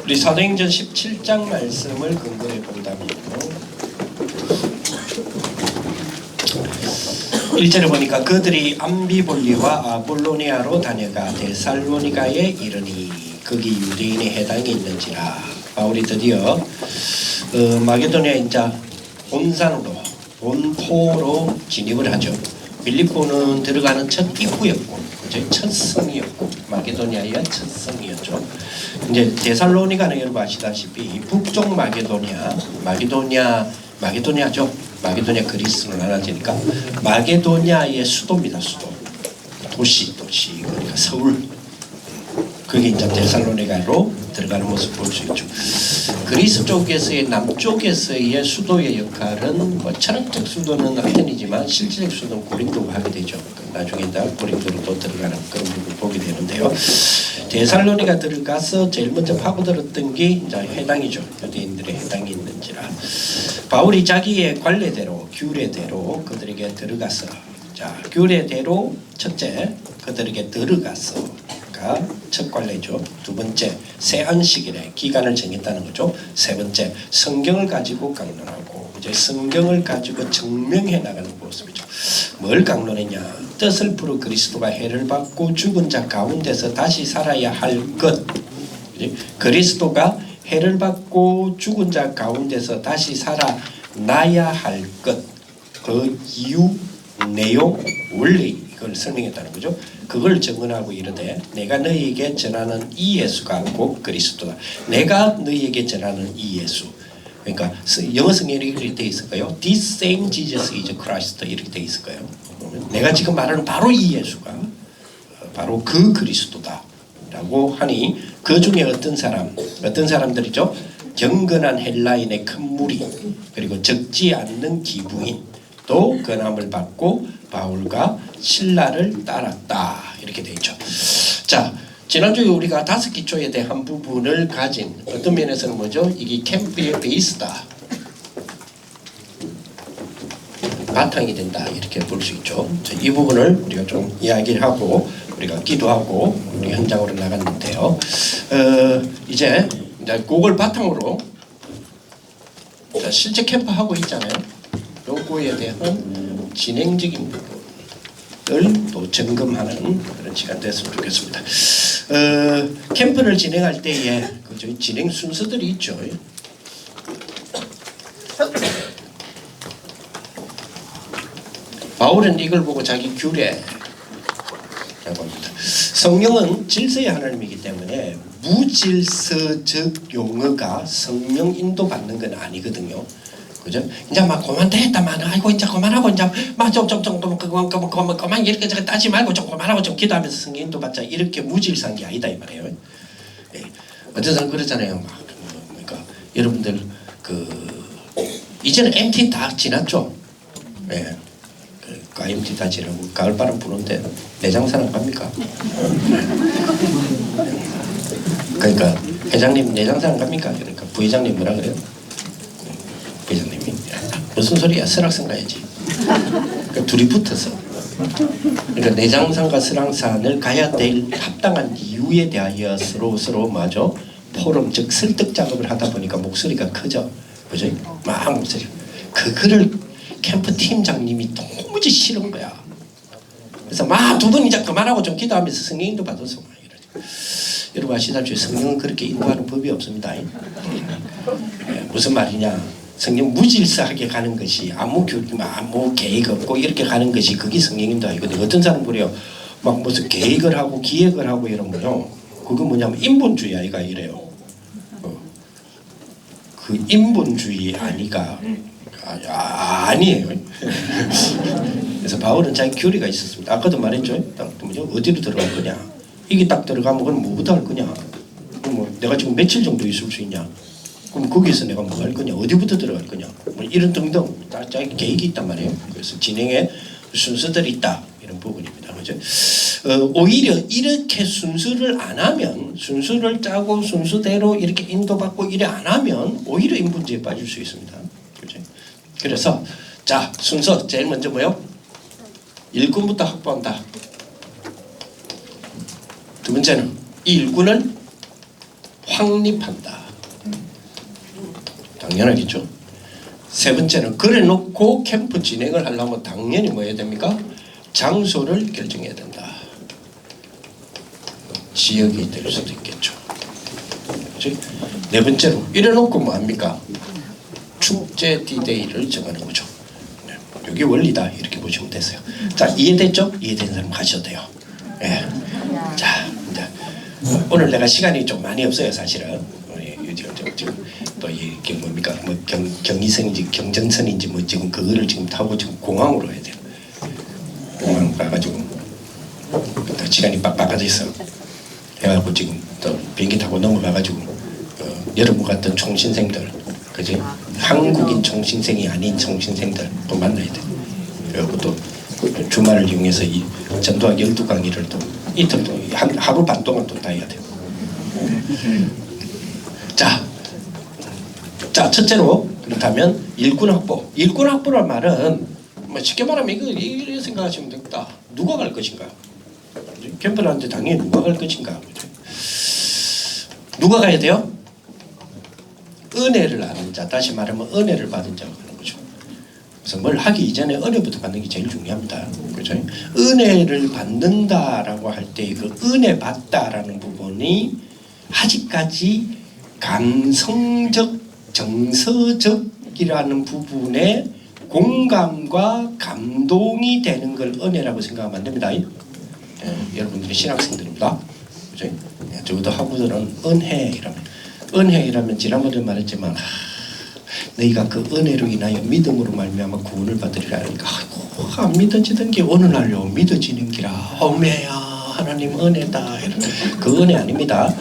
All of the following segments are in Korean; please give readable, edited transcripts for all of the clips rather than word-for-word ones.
우리 사도행전 17장 말씀을 근거해 본다면요, 1절에 보니까 그들이 암비볼리와 아볼로니아로 다녀가 데살로니가에 이르니 거기 유대인의 해당이 있는지라. 바울이 드디어 마게도니아 이제 본산으로 본포로 진입을 하죠. 빌립보는 들어가는 첫 입구였고, 첫 성이었고, 마게도니아의 첫 성이었죠. 이제 데살로니가는 여러분 아시다시피 북쪽 마게도니아죠. 마게도니아 그리스로 나눠지니까 마게도니아의 수도입니다. 수도. 도시 그러니까 서울. 그게 이제 데살로니가로 들어가는 모습 볼 수 있죠. 그리스 쪽에서의 남쪽에서의 수도의 역할은 뭐 철학적 수도는 아테네지만 실질적 수도는 고린도가 하게 되죠. 나중에 다 고린도로 또 들어가는 그런 부분을 보게 되는데요. 데살로니가 들어가서 제일 먼저 파고들었던 게 이제 해당이죠. 유대인들의 해당이 있는지라. 바울이 자기의 관례대로 규례대로 그들에게 들어가서, 자, 규례대로 첫째 그들에게 들어가서 첫 관례죠. 두 번째 새 안식일에 기간을 정했다는 거죠. 세 번째 성경을 가지고 강론하고, 이제 성경을 가지고 증명해 나가는 모습이죠. 뭘 강론했냐? 뜻을 풀어 그리스도가 해를 받고 죽은 자 가운데서 다시 살아야 할 것. 그리스도가 해를 받고 죽은 자 가운데서 다시 살아나야 할 것. 그 이유, 내용, 원리, 이걸 설명했다는 거죠. 그걸 증언하고 이르되 내가 너희에게 전하는 이 예수가 곧 그리스도다. 내가 너희에게 전하는 이 예수. 그러니까 영어 성경에 이렇게 되어 있을까요? This same Jesus is Christ 이렇게 되어 있을까요? 내가 지금 말하는 바로 이 예수가 바로 그 그리스도다 라고 하니, 그 중에 어떤 사람들이죠? 경건한 헬라인의 큰 무리, 그리고 적지 않는 기부인, 또 권함을 받고 바울과 신라를 따랐다 이렇게 되어 있죠. 자, 지난주에 우리가 5기초에 대한 부분을 가진 어떤 면에서는 뭐죠? 이게 캠프의 베이스다, 바탕이 된다 이렇게 볼 수 있죠. 자, 이 부분을 우리가 좀 이야기를 하고 우리가 기도하고 우리 현장으로 나갔는데요. 이제 그걸 바탕으로 자, 실제 캠프 하고 있잖아요. 요거에 대한 진행적인 부분을 또 점검하는 그런 시간 됐으면 좋겠습니다. 캠프를 진행할 때에 그 진행 순서들이 있죠. 바울은 이걸 보고 자기 규례라고 합니다. 성령은 질서의 하나님이기 때문에 무질서적 용어가 성령 인도받는 건 아니거든요. 그죠? 이제 막 그만됐다만, 아이고 이제 그만하고 이제 막 좀 그만 이렇게 따지 말고 좀 그만하고 좀 기도하면서 성령 인도받자 이렇게 무질서한 게 아니다 이 말이에요. 네. 어떤 사람 그러잖아요. 막 그러니까 여러분들 이제는 MT 다 지났죠. 네. 그 MT 다 지나고 가을바람 부는데 내장산 안 갑니까? 그러니까 회장님 내장산 안 갑니까? 그러니까 부회장님 뭐라 그래요? 회장님이 무슨 소리야? 설악산 가야지. 그러니까 둘이 붙어서, 그러니까 내장산과 설악산을 가야 될 합당한 이유에 대하여 서로 마저 포럼, 즉 설득 작업을 하다 보니까 목소리가 크죠. 그죠? 막 목소리. 그거를 캠프 팀장님이 도무지 싫은 거야. 그래서 막 두 분 이제 그만하고 좀 기도하면서 성령인도 받아서 막 이러죠. 여러분 아시다시피 성령은 그렇게 인도하는 법이 없습니다. 무슨 말이냐? 성령 무질서하게 가는 것이 아무 계획 없고 이렇게 가는 것이 그게 성령인도 아니거든요. 어떤 사람 그래요. 막 무슨 계획을 하고 기획을 하고 이러면요. 그거 뭐냐면 인본주의 아이가 이래요. 그 인본주의 아니가 아니에요. 그래서 바울은 자기 교리가 있었습니다. 아까도 말했죠. 어디로 들어갈 거냐. 이게 딱 들어가면 그럼 뭐부터 할 거냐. 뭐 내가 지금 며칠 정도 있을 수 있냐. 그럼 거기에서 내가 뭐 할 거냐, 어디부터 들어갈 거냐, 뭐 이런 등등 자기 계획이 있단 말이에요. 그래서 진행에 순서들이 있다 이런 부분입니다. 그죠? 오히려 이렇게 순서를 안 하면, 순서를 짜고 순서대로 이렇게 인도받고 이래 안 하면 오히려 인본주의에 빠질 수 있습니다. 그죠? 그래서 자, 순서 제일 먼저 뭐요? 일꾼부터 확보한다. 두 번째는 이 일꾼을 확립한다. 당연하겠죠. 세 번째는 그래 놓고 캠프 진행을 하려면 당연히 뭐 해야 됩니까? 장소를 결정해야 된다. 지역이 될 수도 있겠죠. 그치? 네 번째로 이래 놓고 뭐 합니까? 축제 디데이를 정하는 거죠. 네. 이게 원리다 이렇게 보시면 되세요. 자, 이해됐죠? 이해된 사람 가셔도 돼요. 예. 자, 이제 오늘 내가 시간이 좀 많이 없어요, 사실은. 지금 또 이게 뭡니까? 뭐 경의선인지 경전선인지 뭐 지금 그거를 지금 타고 지금 공항으로 해야 돼요. 공항 가가지고 또 시간이 빡빡해져 있어. 해가지고 지금 또 비행기 타고 넘어가가지고 여러분 같은 총신생들, 그지? 한국인 총신생이 아닌 총신생들 또 만나야 돼. 그리고 또 주말을 이용해서 이 전도학 12강의를 또 이틀 동안 하루 반 동안 또 다 해야 돼요. 자, 첫째로 그렇다면 일꾼 확보. 일꾼 확보란 말은 뭐 쉽게 말하면 이렇게 생각하시면 됩니다. 누가 갈 것인가? 캠프를 하는데 당연히 누가 갈 것인가? 누가 가야 돼요? 은혜를 아는 자, 다시 말하면 은혜를 받은 자가 가는 거죠. 그래서 뭘 하기 이전에 은혜부터 받는 게 제일 중요합니다. 그렇죠? 은혜를 받는다라고 할 때 그 은혜 받다라는 부분이 아직까지 감성적 정서적이라는 부분에 공감과 감동이 되는 걸 은혜라고 생각하면 안 됩니다. 여러분들이 신학생들입니다. 그죠? 적어도 학부들은 은혜이라면 지난번에 말했지만 너희가 그 은혜로 인하여 믿음으로 말미암아 구원을 받으리라 하니까 안 믿어지던 게 어느 날요 믿어지는 기라. 어메야 하나님 은혜다. 그 은혜 아닙니다.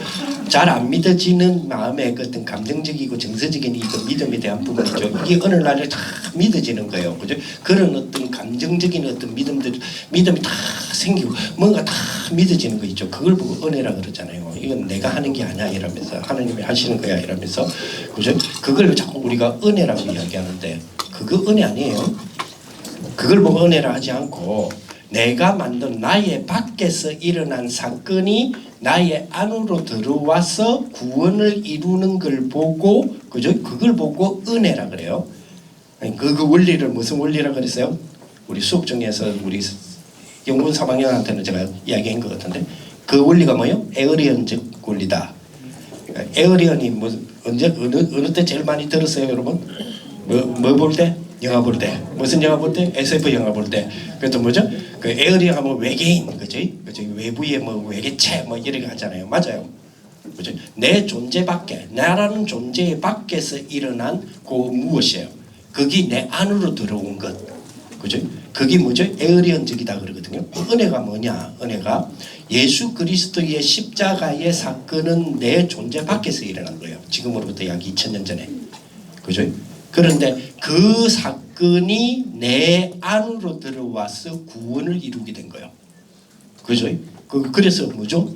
잘 안 믿어지는 마음의 어떤 감정적이고 정서적인 이 믿음에 대한 부분이죠. 이게 어느 날에 다 믿어지는 거예요. 그죠? 그런 어떤 감정적인 어떤 믿음이 다 생기고 뭔가 다 믿어지는 거 있죠. 그걸 보고 은혜라 그러잖아요. 이건 내가 하는 게 아니야 이러면서 하나님이 하시는 거야 이러면서 그죠? 그걸 자꾸 우리가 은혜라고 이야기하는데 그거 은혜 아니에요. 그걸 보고 은혜라 하지 않고 내가 만든 나의 밖에서 일어난 사건이 나의 안으로 들어와서 구원을 이루는 걸 보고, 그죠? 그걸 보고 은혜라 그래요. 그 원리를 무슨 원리라 그랬어요? 우리 수업 중에서 우리 영문 3학년한테는 제가 이야기한 것 같은데 그 원리가 뭐예요? 에어리언적 원리다. 그러니까 에어리언이 뭐 언제 어느 때 제일 많이 들었어요, 여러분? 뭐 볼 때? 영화 볼 때. 무슨 영화 볼 때? SF 영화 볼 때. 그것도 뭐죠? 그 에어리언 하면 외계인, 그지? 외부의 뭐 외계체 뭐 이렇게 하잖아요. 맞아요. 그죠? 내 존재 밖에, 나라는 존재 밖에서 일어난 그 무엇이에요? 그게 내 안으로 들어온 것. 그죠? 그게 뭐죠? 에어리언적이다 그러거든요. 은혜가 뭐냐? 은혜가 예수 그리스도의 십자가의 사건은 내 존재 밖에서 일어난 거예요. 지금으로부터 약 2000년 전에. 그죠? 그런데 그 사건이 내 안으로 들어와서 구원을 이루게 된 거예요. 그죠? 그래서 뭐죠?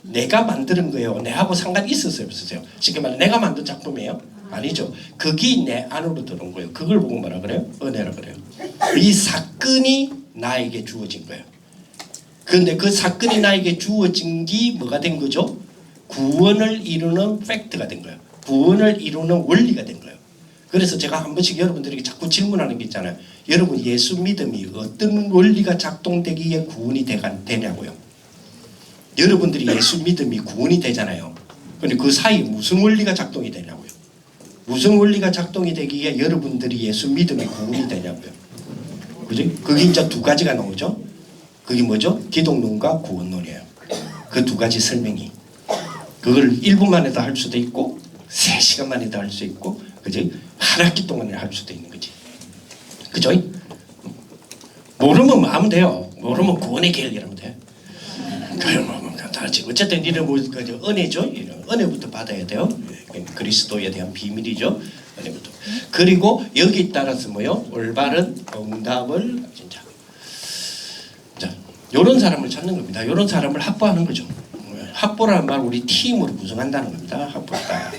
내가 만드는 거예요. 내하고 상관이 있었어요, 없었어요? 쉽게 말해 내가 만든 작품이에요? 아니죠. 그게 내 안으로 들어온 거예요. 그걸 보고 뭐라 그래요? 은혜라 그래요. 이 사건이 나에게 주어진 거예요. 그런데 그 사건이 나에게 주어진 게 뭐가 된 거죠? 구원을 이루는 팩트가 된 거예요. 구원을 이루는 원리가 된 거예요. 그래서 제가 한 번씩 여러분들에게 자꾸 질문하는 게 있잖아요. 여러분 예수 믿음이 어떤 원리가 작동되기에 구원이 되냐고요. 여러분들이 예수 믿음이 구원이 되잖아요. 그런데 그 사이에 무슨 원리가 작동이 되냐고요. 무슨 원리가 작동이 되기에 여러분들이 예수 믿음이 구원이 되냐고요. 그지? 그게 이제 두 가지가 나오죠. 그게 뭐죠? 기독론과 구원론이에요. 그 두 가지 설명이. 그걸 1분 만에도 할 수도 있고 3시간 만에도 할 수 있고 그지? 한 학기 동안에 할 수도 있는 거지. 그죠? 모르면 하면 돼요. 모르면 구원의 길 이러면 돼. 그러면 다 어쨌든 이런 뭐 은혜죠. 은혜부터 받아야 돼요. 그리스도에 대한 비밀이죠. 은혜부터. 그리고 여기 따라서 뭐요? 올바른 응답을 진짜. 자, 이런 사람을 찾는 겁니다. 이런 사람을 확보하는 거죠. 확보라는 말 우리 팀으로 구성한다는 겁니다. 확보다.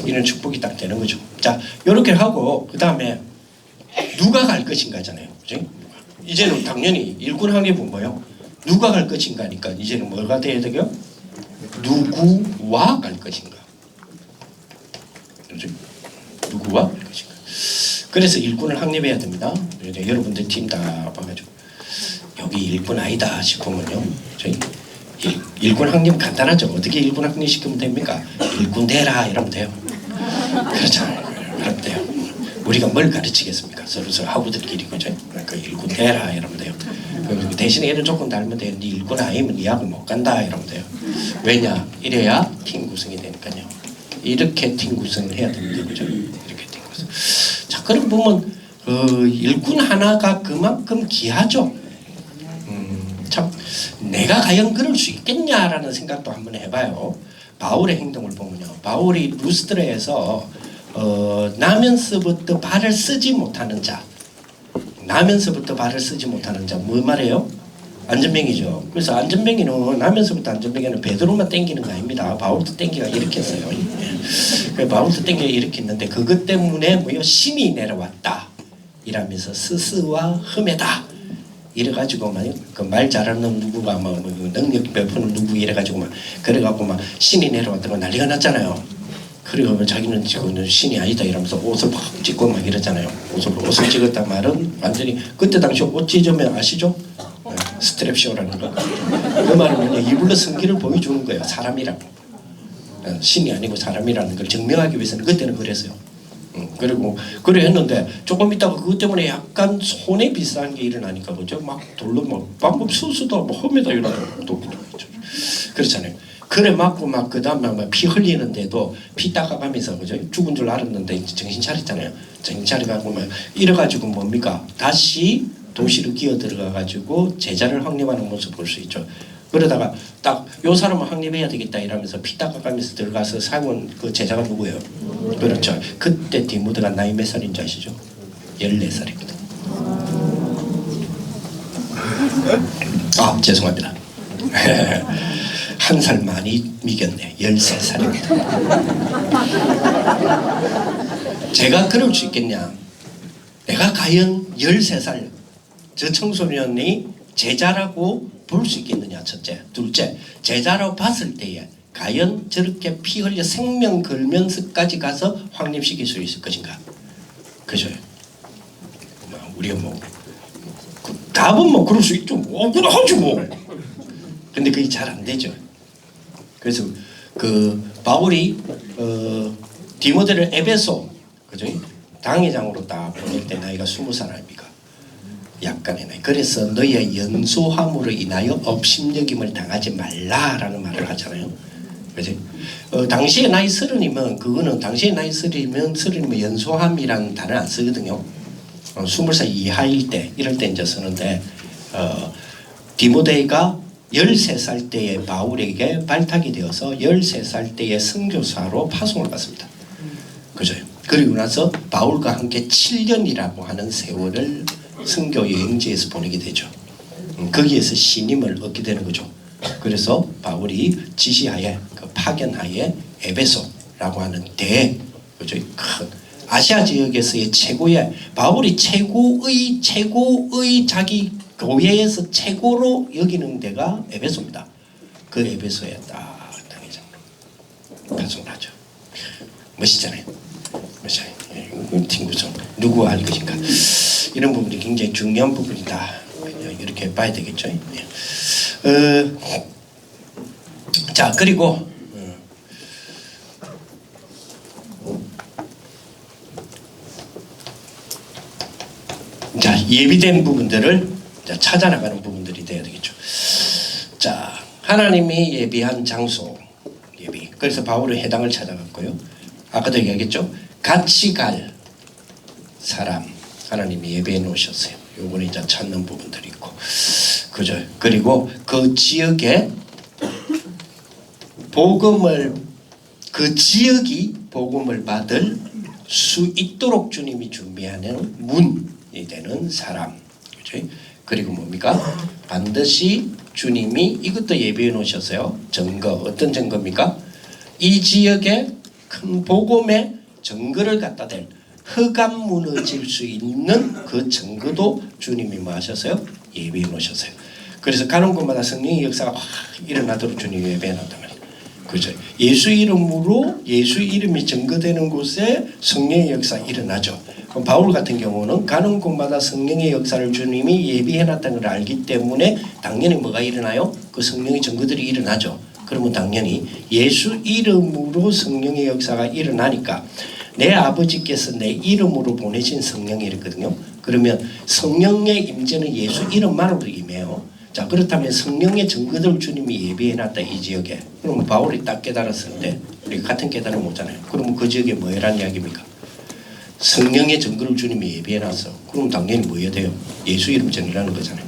이런 축복이 딱 되는 거죠. 자, 이렇게 하고 그 다음에 누가 갈 것인가잖아요. 그죠? 이제는 당연히 일꾼 항해부 뭐요? 누가 갈 것인가니까 이제는 뭐가 돼야 되죠? 누구와 갈 것인가? 그렇죠? 누구와 갈 것인가? 그래서 일꾼을 확립해야 됩니다. 여러분들 팀 다 봐가지고 여기 일꾼 아니다 싶으면요, 저희 일꾼 확립 간단하죠. 어떻게 일꾼 확립시키면 됩니까? 일꾼 되라 이러면 돼요. 그렇잖아요. 그러면 돼요. 우리가 뭘 가르치겠습니까? 서로 하부들끼리 그죠? 그러니까 일꾼 되라 이러면 돼요. 대신에 이런 조건 달면 돼요. 네 일꾼 아니면 네 학원 못 간다 이러면 돼요. 왜냐? 이래야 팀 구성이 되니까요. 이렇게 팀 구성을 해야 됩니다. 그죠? 이렇게 팀 구성. 자, 그럼 보면 일꾼 하나가 그만큼 귀하죠. 참 내가 과연 그럴 수 있겠냐라는 생각도 한번 해봐요. 바울의 행동을 보면요. 바울이 루스드라에서 나면서부터 발을 쓰지 못하는 자, 나면서부터 발을 쓰지 못하는 자, 뭐 말해요? 안전뱅이죠. 그래서 안전뱅이는 나면서부터 안전뱅이는 베드로만 땡기는 거 아닙니다. 바울도 땡기가 이렇게 했어요. 예. 바울도 땡기가 이렇게 했는데 그것 때문에 뭐요? 신이 내려왔다 이라면서 스스와 흠에다 이래가지고 그 말 잘하는 누구가 뭐 능력 베푸는 누구 이래가지고 막 그래갖고 막 신이 내려왔다고 난리가 났잖아요. 그리고 자기는 지금 신이 아니다 이러면서 옷을 팍 찢고 막 이러잖아요. 옷을 찍었단 말은 완전히 그때 당시 옷 찢으면 아시죠? 스트랩쇼라는 거. 그 말은 뭐냐, 이불로 성기를 보여주는 거예요. 사람이라고. 신이 아니고 사람이라는 걸 증명하기 위해서는 그때는 그랬어요. 그리고 그래 했는데 조금 있다가 그것 때문에 약간 손해 비슷한 게 일어나니까 그죠? 막 돌로 막 방법 수수도 뭐 험에다 이러고 그렇잖아요. 그래 맞고 막 그 다음에 막 피 흘리는데도 피 닦아가면서 그죠? 죽은 줄 알았는데 정신 차렸잖아요. 정신 차려가지고 막 이래가지고 뭡니까? 다시 도시로 기어 들어가가지고 제자를 확립하는 모습 볼 수 있죠. 그러다가 딱 요 사람을 확립해야 되겠다 이러면서 피 닦아가면서 들어가서 사온 그 제자가 누구예요? 그렇죠. 그때 디모데가 나이 몇 살인 줄 아시죠? 14살입니다. 아 죄송합니다. 한 살 많이 미겼네. 13살입니다. 제가 그럴 수 있겠냐? 내가 과연 13살 저 청소년이 제자라고 볼 수 있겠느냐? 첫째. 둘째, 제자라고 봤을 때에 과연 저렇게 피 흘려 생명 걸면서까지 가서 확립시킬 수 있을 것인가? 그죠? 우리가 뭐 답은 뭐 그럴 수 있죠. 그래 하지 뭐. 근데 그게 잘 안 되죠. 그래서 그 바울이 디모데를 에베소 그죠? 당회장으로 딱 보낼 때 나이가 20살 아닙니까? 약간의 나이. 그래서 너의 연소함으로 인하여 업심여김을 당하지 말라라는 말을 하잖아요. 그지? 당시에 나이 30이면 그거는 당시에 나이 30이면 연소함이라는 단어 안 쓰거든요. 20살 이하일 때 이럴 때 이제 쓰는데 디모데가 13살 때에 바울에게 발탁이 되어서 13살 때에 선교사로 파송을 받습니다. 그죠? 그리고 나서 바울과 함께 7년이라고 하는 세월을 선교 여행지에서 보내게 되죠. 거기에서 신임을 얻게 되는 거죠. 그래서 바울이 지시하에 그 파견하에 에베소라고 하는 그죠? 큰 아시아 지역에서의 최고의 바울이 최고의 자기 교회에서 최고로 여기는 데가 에베소입니다. 그 에베소에 딱 당회장으로 파송을 하죠. 멋있잖아요. 멋있잖아요. 팀 구성 누구 알 것인가? 이런 부분이 굉장히 중요한 부분이다. 이렇게 봐야 되겠죠. 자 그리고 자 예비된 부분들을 찾아나가는 부분들이 돼야 되겠죠. 자 하나님이 예비한 장소 예비. 그래서 바울은 해당을 찾아갔고요. 아까도 얘기했죠. 같이 갈 사람 하나님이 예배해 놓으셨어요. 요번에 이제 찾는 부분들이 있고, 그죠? 그리고 그 지역에 그 지역이 복음을 받을 수 있도록 주님이 준비하는 문이 되는 사람, 그죠? 그리고 뭡니까? 반드시 주님이 이것도 예배해 놓으셨어요. 증거, 어떤 증거입니까? 이 지역에 큰 복음의 증거를 갖다 댈 흑암 무너질 수 있는 그 증거도 주님이 뭐 하셨어요? 예배해 놓으셨어요. 그래서 가는 곳마다 성령의 역사가 확 일어나도록 주님이 예배해 놨단 말이에요. 그죠? 예수 이름으로 예수 이름이 증거되는 곳에 성령의 역사 일어나죠. 그럼 바울 같은 경우는 가는 곳마다 성령의 역사를 주님이 예비해놨다는 걸 알기 때문에 당연히 뭐가 일어나요? 그 성령의 증거들이 일어나죠. 그러면 당연히 예수 이름으로 성령의 역사가 일어나니까 내 아버지께서 내 이름으로 보내신 성령이 이랬거든요. 그러면 성령의 임재는 예수 이름만으로 임해요. 자, 그렇다면 성령의 증거들 주님이 예비해놨다 이 지역에. 그러면 바울이 딱 깨달았을 때 우리 같은 깨달음을 못잖아요. 그러면 그 지역에 뭐라는 이야기입니까? 성령의 증거를 주님이 예비해놨어. 그럼 당연히 뭐 해야 돼요? 예수 이름 전이라는 거잖아요.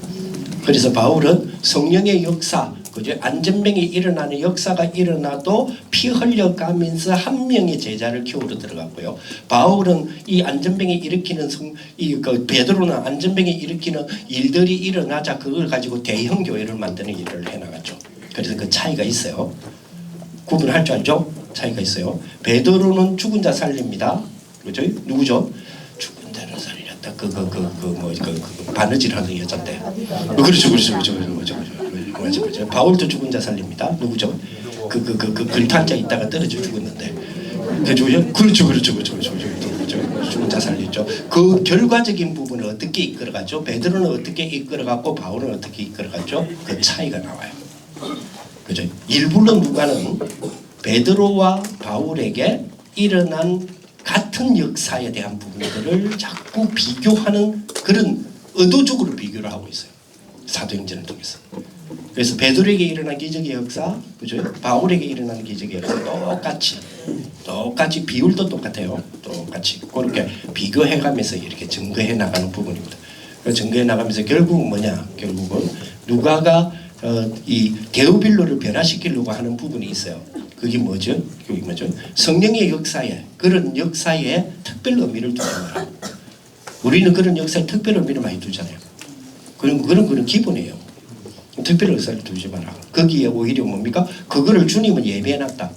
그래서 바울은 성령의 역사, 그죠? 안전병이 일어나는 역사가 일어나도 피 흘려가면서 한 명의 제자를 키우러 들어갔고요. 바울은 이 안전병이 일으키는 베드로는 안전병이 일으키는 일들이 일어나자 그걸 가지고 대형 교회를 만드는 일을 해나갔죠. 그래서 그 차이가 있어요. 구분할 줄 알죠? 차이가 있어요. 베드로는 죽은 자 살립니다. 그죠? 누구죠? 죽은 자를 살렸다. 바느질 하는 여잔데. 그렇죠. 바울도 죽은 자 살립니다. 누구죠? 글탄자 있다가 떨어져 죽었는데. 그렇죠. 죽은 자 살렸죠. 그 결과적인 부분을 어떻게 이끌어가죠? 베드로는 어떻게 이끌어갔고 바울은 어떻게 이끌어갔죠? 그 차이가 나와요. 그죠? 일부러 누가는 베드로와 바울에게 일어난 같은 역사에 대한 부분들을 자꾸 비교하는 그런 의도적으로 비교를 하고 있어요. 사도행전을 통해서. 그래서 베드로에게 일어난 기적의 역사, 그죠? 바울에게 일어난 기적의 역사 똑같이 비율도 똑같아요. 똑같이 그렇게 비교해가면서 이렇게 증거해 나가는 부분입니다. 증거해 나가면서 결국은 뭐냐? 결국은 누가가 이 데오빌로를 변화시키려고 하는 부분이 있어요. 그게 뭐죠? 성령의 역사에, 그런 역사에 특별 의미를 두지 마라. 우리는 그런 역사에 특별 의미를 많이 두잖아요. 그런 기본이에요. 특별 역사를 두지 마라. 거기에 오히려 뭡니까? 그거를 주님은 예배해놨다.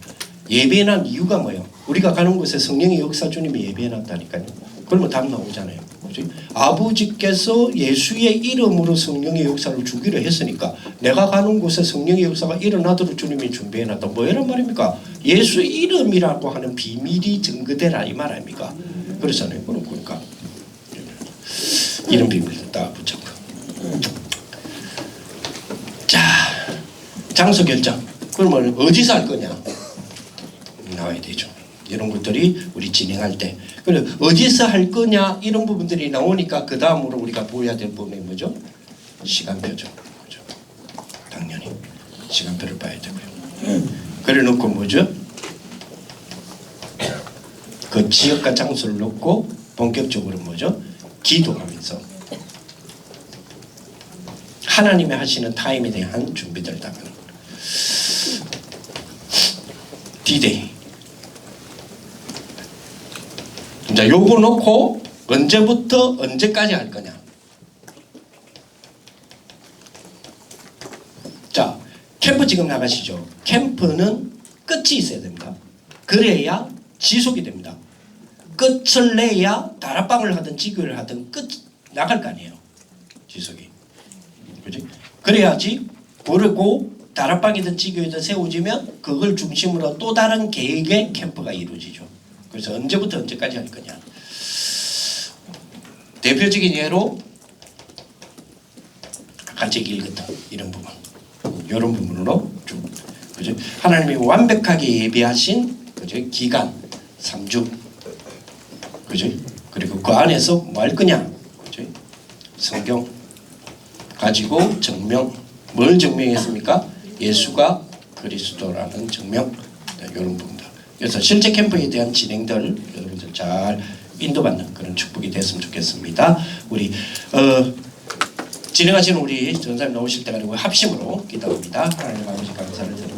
예배해놓은 이유가 뭐예요? 우리가 가는 곳에 성령의 역사 주님이 예배해놨다니까요. 그러면 답 나오잖아요. 그렇지? 아버지께서 예수의 이름으로 성령의 역사를 주기로 했으니까 내가 가는 곳에 성령의 역사가 일어나도록 주님이 준비해놨다. 뭐란 말입니까? 예수 이름이라고 하는 비밀이 증거되라 이 말 아닙니까? 그렇잖아요. 그러니까 이런 비밀을 딱 붙잡고. 자, 장소 결정. 그러면 어디서 할 거냐? 나와야 되죠. 이런 것들이 우리 진행할 때. 그래 어디서 할 거냐 이런 부분들이 나오니까 그 다음으로 우리가 보여야 될 부분이 뭐죠? 시간표죠. 그죠? 당연히 시간표를 봐야 되고요. 그래 놓고 뭐죠? 그 지역과 장소를 놓고 본격적으로 뭐죠? 기도하면서 하나님이 하시는 타임에 대한 준비들을 다 하는 D-Day. 자, 요거 놓고 언제부터 언제까지 할 거냐. 자, 캠프 지금 나가시죠. 캠프는 끝이 있어야 됩니다. 그래야 지속이 됩니다. 끝을 내야 다락방을 하든 지교를 하든 끝 나갈 거 아니에요. 지속이. 그지? 그래야지 그리고 다락방이든 지교이든 세워지면 그걸 중심으로 또 다른 계획의 캠프가 이루어지죠. 그래서 언제부터 언제까지 할 거냐. 대표적인 예로 아까 제가 읽었던 이런 부분, 이런 부분으로 좀 그죠? 하나님이 완벽하게 예비하신 그죠? 기간 3주, 그죠? 그리고 그 안에서 뭐 할 거냐, 그죠? 성경 가지고 증명, 뭘 증명했습니까? 예수가 그리스도라는 증명, 이런 부분. 그래서 실제 캠프에 대한 진행들 여러분들 잘 인도받는 그런 축복이 됐으면 좋겠습니다. 우리 진행하시는 우리 전사님 나오실 때가 아니고 합심으로 기도합니다. 하나님 아버지 감사를 드립니다.